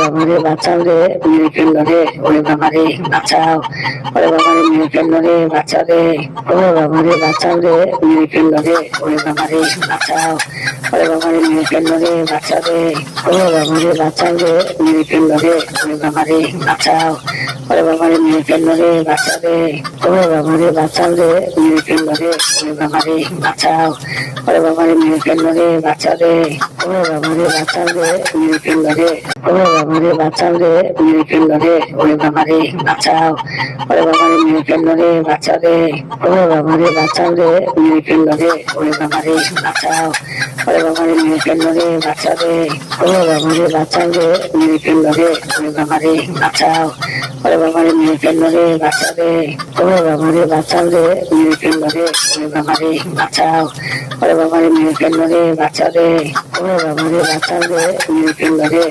বাবারে বাঁচাও রে, মেরে ফেললো রে, ওরে বাবারে বাঁচাও, ওরে বাবারে মেরে ফেললো রে, বাঁচাও রে, ওরে বাবারে বাঁচাও রে, মেরে ফেললো রে, ওরে বাবারে বাঁচাও, ওরে বাবারে মেরে ফেললো রে, বাঁচাও রে, ওরে বাবারে বাঁচাও রে, মেরে ফেললো রে, ওরে বাবারে বাঁচাও, ওরে বাবারে মেরে ফেললো রে, বাঁচাও রে, ওরে বাবারে বাঁচাও রে, মেরে ফেললো রে, ওরে বাবারে বাঁচাও, ওরে বাবারে মেরে ফেললো রে, বাঁচাও রে, ওরে বাবারে বাঁচাও রে, মেরে ফেললো রে, ওরে বাবারে বাঁচাও রে, মেরে ফেললো রে, ওরে বাবারে বাঁচাও, ওরে বাবারে মেরে ফেললো রে, বাঁচাও রে, ওরে বাবারে বাঁচাও রে, মেরে ফেললো রে, ওরে বাবারে বাঁচাও, ওরে বাবারে মেরে ফেললো রে, বাঁচাও রে, ওরে বাবারে বাঁচাও রে, মেরে ফেললো রে, ওরে বাবারে বাঁচাও, ওরে বাবারে মেরে ফেললো রে, বাঁচাও রে, ওরে বাবারে বাঁচাও রে, মেরে ফেললো রে, ওরে বাবারে বাঁচাও, ওরে বাবারে মেরে ফেললো রে, বাঁচাও রে, ওরে বাবারে বাঁচাও রে, মেরে ফেললো রে।